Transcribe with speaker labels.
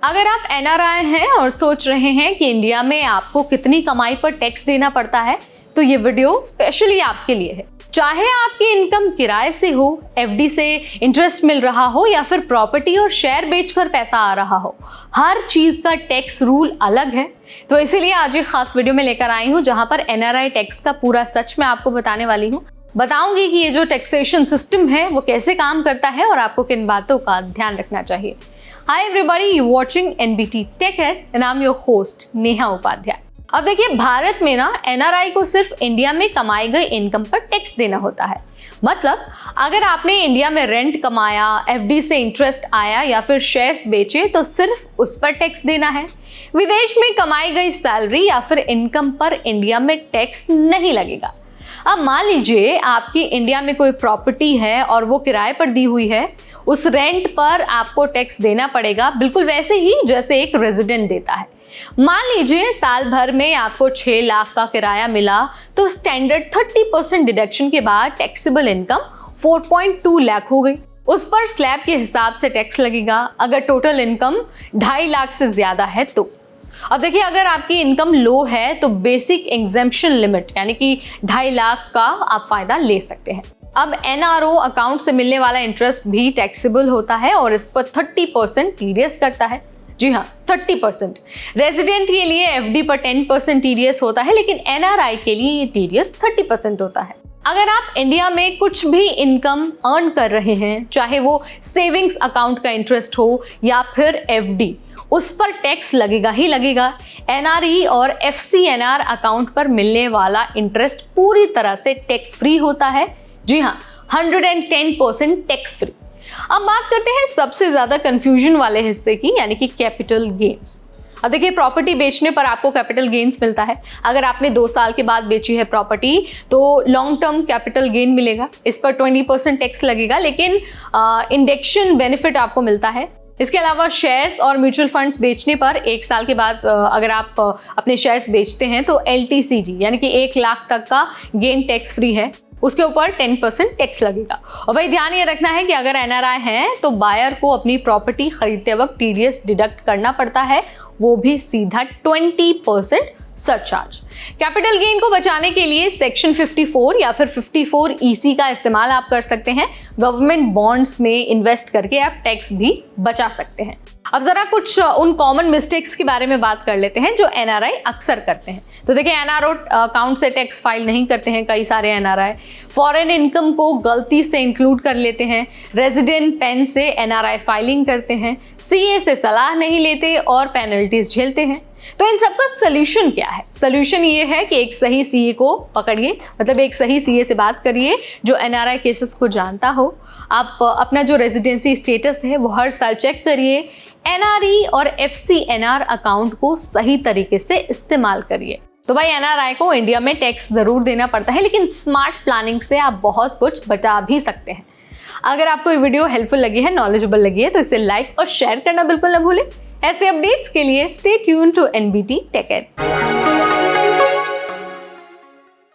Speaker 1: अगर आप एनआरआई हैं और सोच रहे हैं कि इंडिया में आपको कितनी कमाई पर टैक्स देना पड़ता है, तो ये वीडियो स्पेशली आपके लिए है। चाहे आपकी इनकम किराए से हो, एफडी से इंटरेस्ट मिल रहा हो या फिर प्रॉपर्टी और शेयर बेचकर पैसा आ रहा हो, हर चीज का टैक्स रूल अलग है। तो इसीलिए आज एक खास वीडियो में लेकर आई हूँ जहां पर एनआरआई टैक्स का पूरा सच मैं आपको बताने वाली हूँ। बताऊंगी कि ये जो टैक्सेशन सिस्टम है वो कैसे काम करता है और आपको किन बातों का ध्यान रखना चाहिए। Hi everybody, you watching NBT Tech Ed and I'm your host Neha Upadhyay. अब देखिए, भारत में ना एनआरआई को सिर्फ इंडिया में कमाई गई इनकम पर टैक्स देना होता है। मतलब अगर आपने इंडिया में रेंट कमाया, एफडी से इंटरेस्ट आया या फिर शेयर्स बेचे तो सिर्फ उस पर टैक्स देना है। विदेश में कमाई गई सैलरी या फिर इनकम पर इंडिया में टैक्स नहीं लगेगा। अब मान लीजिए आपकी इंडिया में कोई प्रॉपर्टी है और वो किराए पर दी हुई है, उस रेंट पर आपको टैक्स देना पड़ेगा, बिल्कुल वैसे ही जैसे एक रेजिडेंट देता है। मान लीजिए साल भर में आपको 6 लाख का किराया मिला तो स्टैंडर्ड 30% डिडक्शन के बाद टैक्सेबल इनकम 4.2 लाख हो गई। उस पर स्लैब के हिसाब से टैक्स लगेगा अगर टोटल इनकम 2.5 लाख से ज्यादा है तो। अब देखिए, अगर आपकी इनकम लो है तो बेसिक एग्जेम्पशन लिमिट यानी कि 2.5 लाख का आप फायदा ले सकते हैं। अब एनआरओ अकाउंट से मिलने वाला इंटरेस्ट भी टैक्सेबल होता है और इस पर 30% टीडीएस करता है। जी हाँ, 30%। रेजिडेंट के लिए एफडी पर 10% टीडीएस होता है, लेकिन एनआरआई के लिए ये टीडीएस 30% होता है। अगर आप इंडिया में कुछ भी इनकम अर्न कर रहे हैं, चाहे वो सेविंग्स अकाउंट का इंटरेस्ट हो या फिर एफडी, उस पर टैक्स लगेगा ही लगेगा। एनआरई और एफसीएनआर अकाउंट पर मिलने वाला इंटरेस्ट पूरी तरह से टैक्स फ्री होता है। जी हाँ, 110% टैक्स फ्री। अब बात करते हैं सबसे ज्यादा कंफ्यूजन वाले हिस्से की, यानी कि कैपिटल गेन्स। अब देखिए, प्रॉपर्टी बेचने पर आपको कैपिटल गेन्स मिलता है। अगर आपने 2 साल के बाद बेची है प्रॉपर्टी तो लॉन्ग टर्म कैपिटल गेन मिलेगा, इस पर 20% टैक्स लगेगा, लेकिन इंडेक्शन बेनिफिट आपको मिलता है। इसके अलावा शेयर्स और म्यूचुअल फंड्स बेचने पर 1 साल के बाद अगर आप अपने शेयर्स बेचते हैं तो LTCG यानी कि 1 लाख तक का गेन टैक्स फ्री है, उसके ऊपर 10% टैक्स लगेगा। और भाई ध्यान ये रखना है कि अगर एनआरआई है तो बायर को अपनी प्रॉपर्टी खरीदते वक्त टीडीएस डिडक्ट करना पड़ता है, वो भी सीधा 20% सरचार्ज। कैपिटल गेन को बचाने के लिए सेक्शन 54 या फिर 54EC का इस्तेमाल आप कर सकते हैं। गवर्नमेंट बॉन्ड्स में इन्वेस्ट करके आप टैक्स भी बचा सकते हैं। अब जरा कुछ उन कॉमन मिस्टेक्स के बारे में बात कर लेते हैं जो एनआरआई अक्सर करते हैं। तो देखिए, एनआरओ अकाउंट से टैक्स फाइल नहीं करते हैं कई सारे एनआरआई। फॉरेन इनकम को गलती से इंक्लूड कर लेते हैं। रेजिडेंट पेन से एनआरआई फाइलिंग करते हैं। सीए से सलाह नहीं लेते और पेनल्टीज झेलते हैं। तो इन सबका सोल्यूशन क्या है? सोल्यूशन ये है कि एक सही सीए को पकड़िए, मतलब एक सही सीए से बात करिए जो एनआरआई केसेस को जानता हो। आप अपना जो रेजिडेंसी स्टेटस है वो हर साल चेक करिए। एनआरई और एफसीएनआर अकाउंट को सही तरीके से इस्तेमाल करिए। तो भाई, एनआरआई को इंडिया में टैक्स जरूर देना पड़ता है, लेकिन स्मार्ट प्लानिंग से आप बहुत कुछ बचा भी सकते हैं। अगर आपको ये वीडियो हेल्पफुल लगी है, नॉलेजेबल लगी है, तो इसे लाइक और शेयर करना बिल्कुल न भूलें। ऐसे अपडेट्स के लिए stay tune to NBT Tech Ed।